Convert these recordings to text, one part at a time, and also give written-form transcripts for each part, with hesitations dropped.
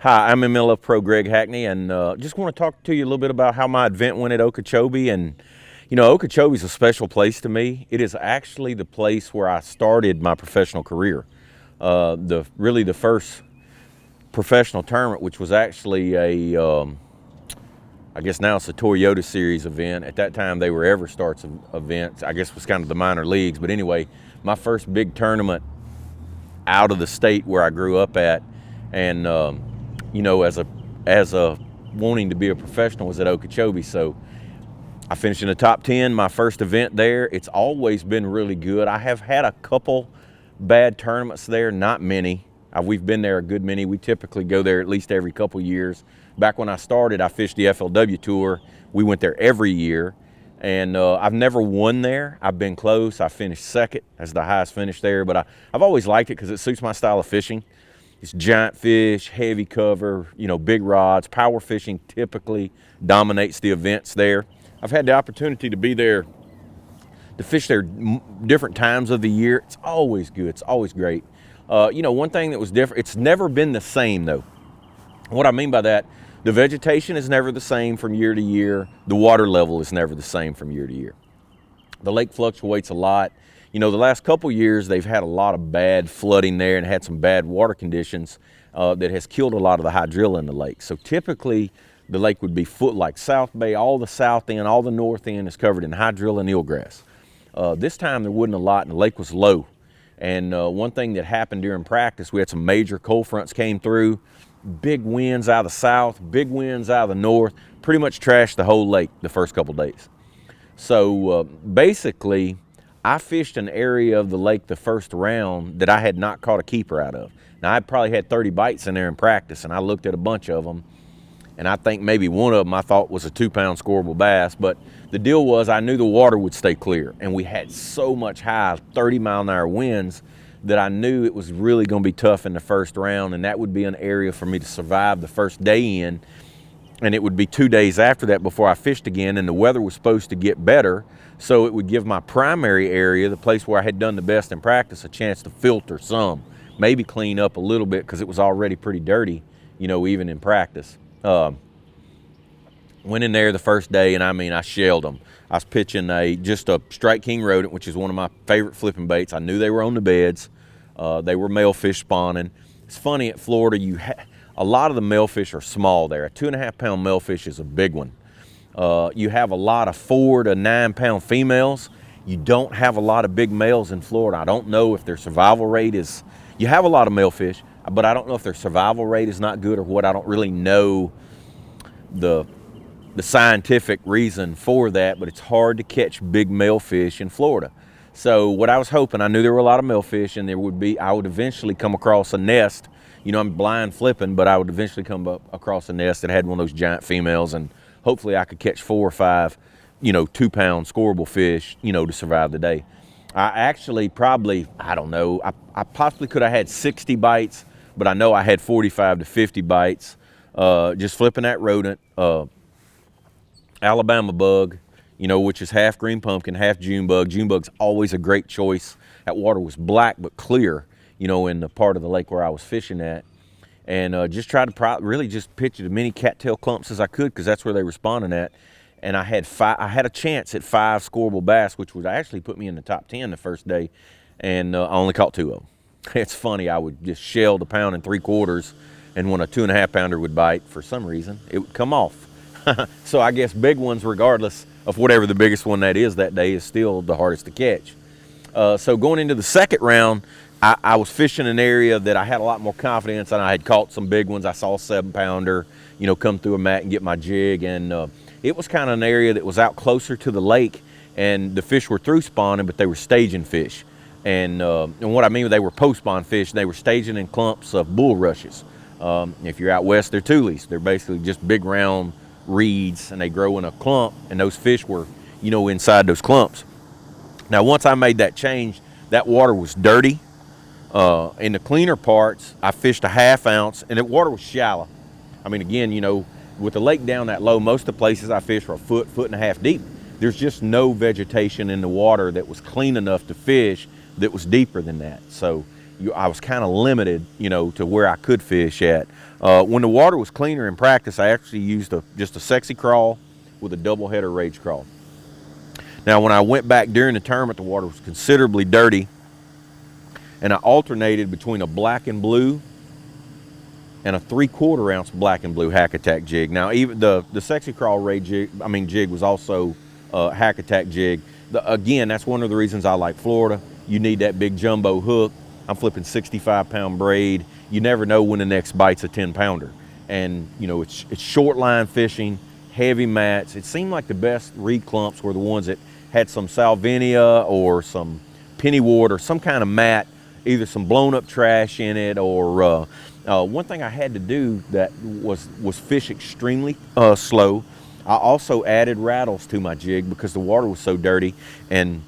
Hi, I'm MLF Pro Greg Hackney, and just want to talk to you a little bit about how my event went at Okeechobee. And Okeechobee is a special place to me. It is actually the place where I started my professional career. The first professional tournament, which was actually I guess now it's a Toyota Series event. At that time, they were EverStart's events. I guess was kind of the minor leagues. But anyway, my first big tournament out of the state where I grew up at, and as a wanting to be a professional was at Okeechobee. So I finished in the top 10, my first event there. It's always been really good. I have had a couple bad tournaments there, not many. We've been there a good many. We typically go there at least every couple years. Back when I started, I fished the FLW Tour. We went there every year, and I've never won there. I've been close. I finished second as the highest finish there, but I've always liked it because it suits my style of fishing. It's giant fish, heavy cover, big rods. Power fishing typically dominates the events there. I've had the opportunity to be there, to fish there different times of the year. It's always good. It's always great. One thing that was different, it's never been the same though. What I mean by that, the vegetation is never the same from year to year. The water level is never the same from year to year. The lake fluctuates a lot. The last couple years, they've had a lot of bad flooding there and had some bad water conditions that has killed a lot of the hydrilla in the lake. So typically, the lake would be like South Bay, all the south end, all the north end is covered in hydrilla and eelgrass. This time, there wasn't a lot, and the lake was low. And one thing that happened during practice, we had some major cold fronts came through, big winds out of the south, big winds out of the north, pretty much trashed the whole lake the first couple days. So basically, I fished an area of the lake the first round that I had not caught a keeper out of. Now, I probably had 30 bites in there in practice, and I looked at a bunch of them, and I think maybe one of them I thought was a 2-pound scoreable bass, but the deal was I knew the water would stay clear, and we had so much high 30-mile-an-hour winds that I knew it was really going to be tough in the first round, and that would be an area for me to survive the first day in, and it would be 2 days after that before I fished again, and the weather was supposed to get better, so it would give my primary area, the place where I had done the best in practice, a chance to filter some, maybe clean up a little bit because it was already pretty dirty, even in practice. Went in there the first day, and I shelled them. I was pitching just a Strike King rodent, which is one of my favorite flipping baits. I knew they were on the beds. They were male fish spawning. It's funny, at Florida, a lot of the male fish are small there. A 2.5-pound male fish is a big one. You have a lot of 4 to 9-pound females. You don't have a lot of big males in Florida. I don't know if their survival rate is, you have a lot of male fish, but I don't know if their survival rate is not good or what. I don't really know the scientific reason for that, but it's hard to catch big male fish in Florida. So what I was hoping, I knew there were a lot of male fish, and I would eventually come across a nest. I'm blind flipping, but I would eventually come up across a nest that had one of those giant females, and hopefully I could catch 4 or 5, 2-pound scoreable fish, to survive the day. I actually probably, I don't know, I possibly could have had 60 bites, but I know I had 45 to 50 bites just flipping that rodent. Alabama bug, which is half green pumpkin, half June bug. June bug's always a great choice. That water was black but clear, in the part of the lake where I was fishing at. And just tried to really just pitch as many cattail clumps as I could because that's where they were spawning at. And I had a chance at 5 scoreable bass, which would actually put me in the top 10 the first day. And I only caught 2 of them. It's funny, I would just shell the 1 3/4 pounds, and when a 2.5-pounder would bite, for some reason, it would come off. So I guess big ones, regardless of whatever the biggest one that is that day, is still the hardest to catch. So going into the second round, I was fishing an area that I had a lot more confidence, and I had caught some big ones. I saw a 7-pounder, come through a mat and get my jig, and it was kind of an area that was out closer to the lake, and the fish were through spawning, but they were staging fish. And what I mean, they were post-spawn fish. They were staging in clumps of bulrushes. If you're out west, they're tules. They're basically just big round reeds, and they grow in a clump, and those fish were, inside those clumps. Now, once I made that change, that water was dirty. In the cleaner parts, I fished a 1/2 ounce, and the water was shallow. Again, with the lake down that low, most of the places I fished were a foot and a half deep. There's just no vegetation in the water that was clean enough to fish that was deeper than that. So I was kind of limited, to where I could fish at. When the water was cleaner in practice, I actually used just a sexy crawl with a double header rage crawl. Now, when I went back during the tournament, the water was considerably dirty, and I alternated between a black and blue and a 3/4 ounce black and blue hack attack jig. Now, even the sexy crawl rage jig was also a hack attack jig. Again, that's one of the reasons I like Florida. You need that big jumbo hook. I'm flipping 65-pound braid. You never know when the next bite's a 10-pounder. And, it's short line fishing, heavy mats. It seemed like the best reed clumps were the ones that had some salvinia or some pennywort or some kind of mat, either some blown up trash in it or one thing I had to do that was fish extremely slow. I also added rattles to my jig because the water was so dirty, and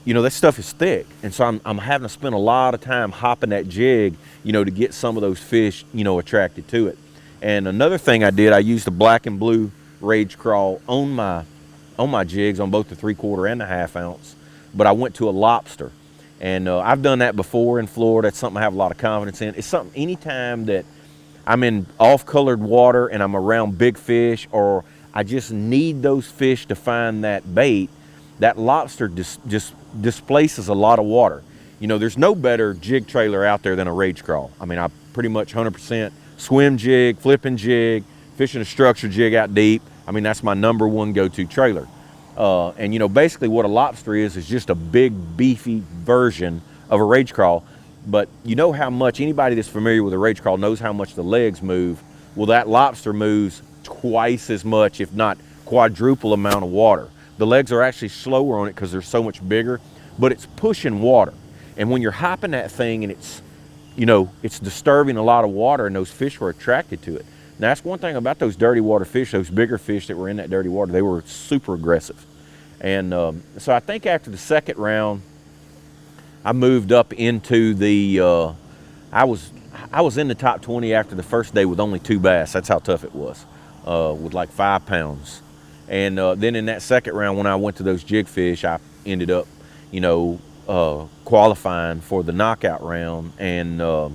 that stuff is thick, and so I'm having to spend a lot of time hopping that jig, to get some of those fish, attracted to it. And another thing I did, I used a black and blue rage crawl on my jigs on both the 3/4 and the 1/2 ounce, but I went to a lobster. And I've done that before in Florida. It's something I have a lot of confidence in. It's something anytime that I'm in off-colored water and I'm around big fish, or I just need those fish to find that bait, that lobster just displaces a lot of water. There's no better jig trailer out there than a rage crawl. I pretty much 100% swim jig, flipping jig, fishing a structure jig out deep. That's my number one go-to trailer. And basically what a lobster is just a big beefy version of a rage crawl. But how much anybody that's familiar with a rage crawl knows how much the legs move. Well, that lobster moves twice as much, if not quadruple amount of water. The legs are actually slower on it because they're so much bigger, but it's pushing water. And when you're hopping that thing and it's disturbing a lot of water, and those fish were attracted to it. Now, that's one thing about those dirty water fish, those bigger fish that were in that dirty water. They were super aggressive. And so I think after the second round, I moved up into the, I was in the top 20 after the first day with only 2 bass. That's how tough it was, with like 5 pounds. And then in that second round, when I went to those jig fish, I ended up, qualifying for the knockout round. And, I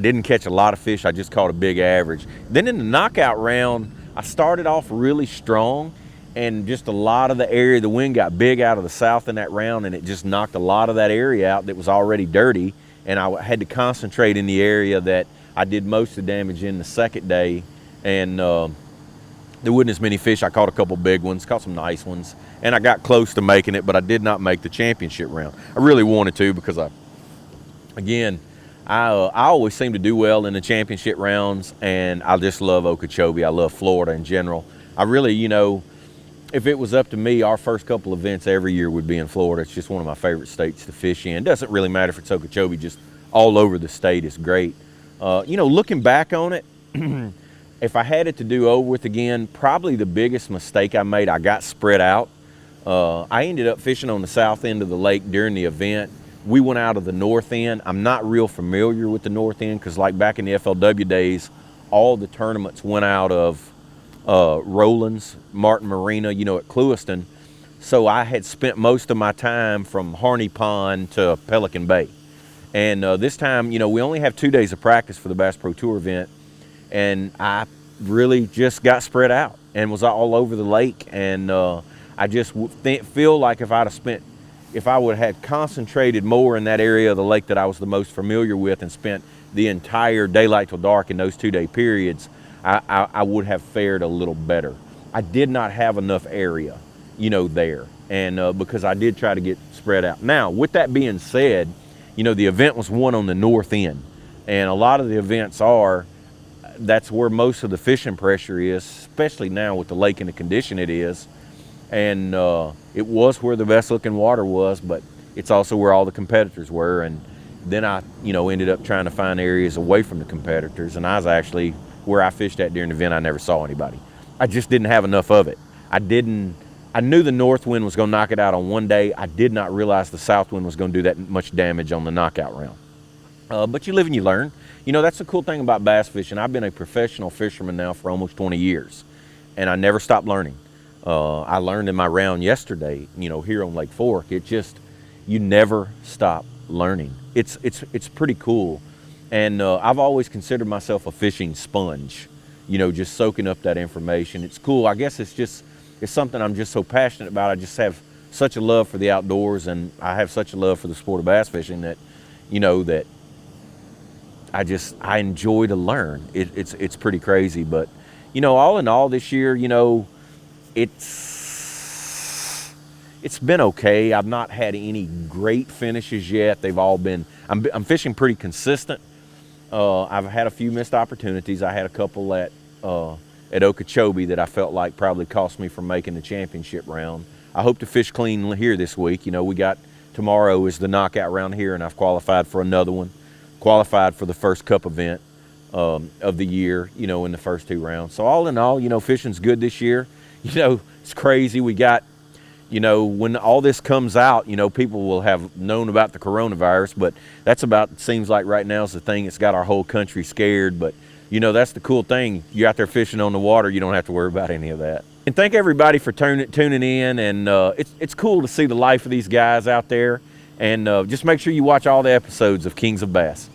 didn't catch a lot of fish. I just caught a big average. Then in the knockout round, I started off really strong, and just a lot of the area, the wind got big out of the south in that round, and it just knocked a lot of that area out that was already dirty. And I had to concentrate in the area that I did most of the damage in the second day. And there wasn't as many fish. I caught a couple big ones, caught some nice ones, and I got close to making it, but I did not make the championship round. I really wanted to because I always seem to do well in the championship rounds, and I just love Okeechobee. I love Florida in general. I really, if it was up to me, our first couple events every year would be in Florida. It's just one of my favorite states to fish in. Doesn't really matter if it's Okeechobee, just all over the state is great. Looking back on it, if I had it to do over with again, probably the biggest mistake I made, I got spread out. I ended up fishing on the south end of the lake during the event. We went out of the north end. I'm not real familiar with the north end because like back in the FLW days, all the tournaments went out of Rollins, Martin Marina, at Clewiston. So I had spent most of my time from Harney Pond to Pelican Bay. And this time, we only have 2 days of practice for the Bass Pro Tour event. And I really just got spread out and was all over the lake. And I just feel like if I would have had concentrated more in that area of the lake that I was the most familiar with and spent the entire daylight till dark in those 2-day periods, I would have fared a little better. I did not have enough area, there. And because I did try to get spread out. Now, with that being said, the event was one on the north end. And a lot of the events that's where most of the fishing pressure is, especially now with the lake and the condition it is. And it was where the best looking water was, but it's also where all the competitors were. And then I, ended up trying to find areas away from the competitors. And I was actually, where I fished at during the event, I never saw anybody. I just didn't have enough of it. I knew the north wind was gonna knock it out on one day. I did not realize the south wind was gonna do that much damage on the knockout round. But you live and you learn. That's the cool thing about bass fishing. I've been a professional fisherman now for almost 20 years, and I never stopped learning. I learned in my round yesterday, here on Lake Fork, you never stop learning. It's pretty cool. And I've always considered myself a fishing sponge, you know, just soaking up that information. It's cool. I guess it's something I'm just so passionate about. I just have such a love for the outdoors, and I have such a love for the sport of bass fishing that, you know, that I enjoy to learn. It's pretty crazy. But, you know, all in all this year, you know, it's been okay. I've not had any great finishes yet. They've all been, I'm fishing pretty consistent. I've had a few missed opportunities. I had a couple at Okeechobee that I felt like probably cost me from making the championship round. I hope to fish clean here this week. You know, tomorrow is the knockout round here, and I've qualified for another one. Qualified for the first cup event of the year, you know, in the first 2 rounds. So all in all, you know, fishing's good this year. You know, it's crazy. We got, you know, when all this comes out, you know, people will have known about the coronavirus, but that's about, seems like right now is the thing that's got our whole country scared. But, you know, that's the cool thing. You're out there fishing on the water. You don't have to worry about any of that. And thank everybody for tuning in. And it's cool to see the life of these guys out there. And just make sure you watch all the episodes of Kings of Bass.